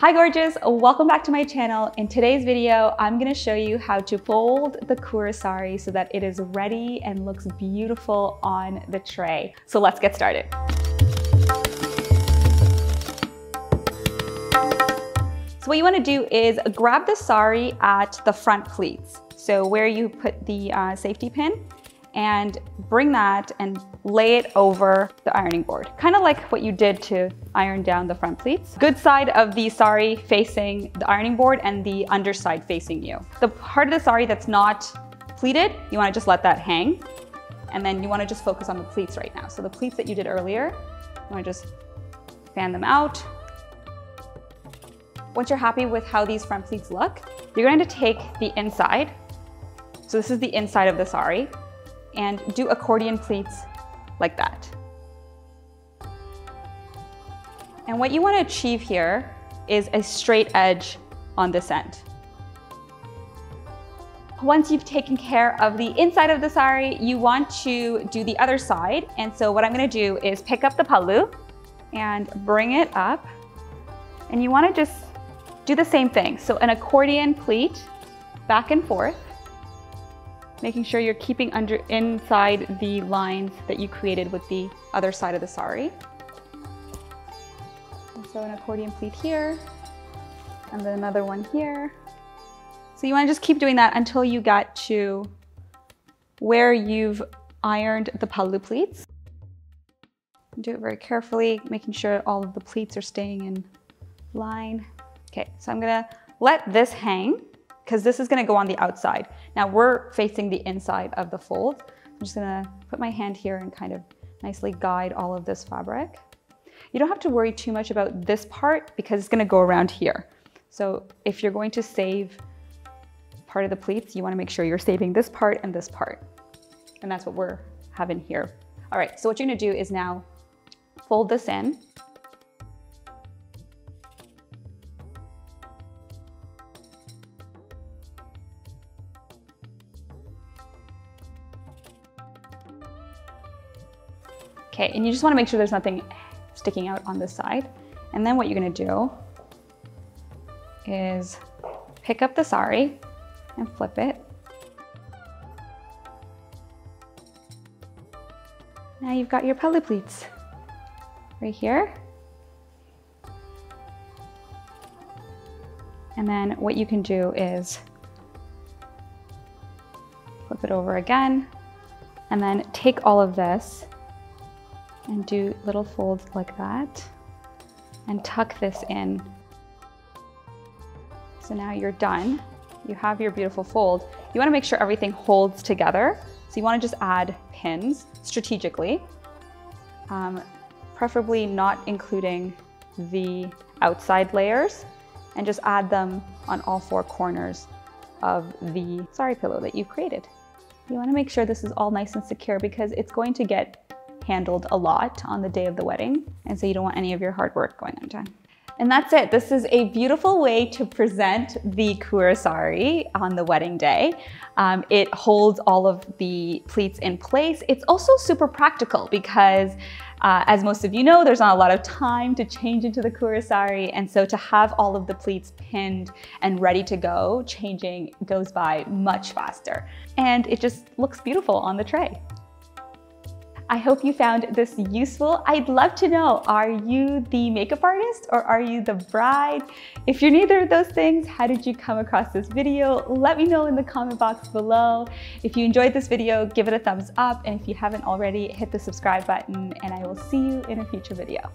Hi gorgeous, welcome back to my channel. In today's video, I'm gonna show you how to fold the Koorai Saree so that it is ready and looks beautiful on the tray. So let's get started. So what you wanna do is grab the sari at the front pleats. So where you put the safety pin, and bring that and lay it over the ironing board. Kind of like what you did to iron down the front pleats. Good side of the sari facing the ironing board and the underside facing you. The part of the sari that's not pleated, you wanna just let that hang. And then you wanna just focus on the pleats right now. So the pleats that you did earlier, you wanna just fan them out. Once you're happy with how these front pleats look, you're going to take the inside. So this is the inside of the sari, and do accordion pleats like that. And what you want to achieve here is a straight edge on this end. Once you've taken care of the inside of the sari, you want to do the other side. And so what I'm going to do is pick up the pallu and bring it up. And you want to just do the same thing. So an accordion pleat back and forth, making sure you're keeping inside the lines that you created with the other side of the sari. And so an accordion pleat here, and then another one here. So you want to just keep doing that until you get to where you've ironed the pallu pleats. Do it very carefully, making sure all of the pleats are staying in line. Okay, so I'm gonna let this hang, because this is gonna go on the outside. Now we're facing the inside of the fold. I'm just gonna put my hand here and kind of nicely guide all of this fabric. You don't have to worry too much about this part because it's gonna go around here. So if you're going to save part of the pleats, you wanna make sure you're saving this part and this part. And that's what we're having here. All right, so what you're gonna do is now fold this in. Okay, and you just wanna make sure there's nothing sticking out on this side. And then what you're gonna do is pick up the sari and flip it. Now you've got your pallu pleats right here. And then what you can do is flip it over again, and then take all of this and do little folds like that and tuck this in. So now you're done. You have your beautiful fold. You wanna make sure everything holds together. So you wanna just add pins strategically, preferably not including the outside layers, and just add them on all four corners of the sari pillow that you've created. You wanna make sure this is all nice and secure because it's going to get handled a lot on the day of the wedding, and so you don't want any of your hard work going undone. And that's it. This is a beautiful way to present the Koorai Saree on the wedding day. It holds all of the pleats in place. It's also super practical because as most of you know, there's not a lot of time to change into the Koorai Saree, and so to have all of the pleats pinned and ready to go, changing goes by much faster. And it just looks beautiful on the tray. I hope you found this useful. I'd love to know, are you the makeup artist or are you the bride? If you're neither of those things, how did you come across this video? Let me know in the comment box below. If you enjoyed this video, give it a thumbs up. And if you haven't already, hit the subscribe button, and I will see you in a future video.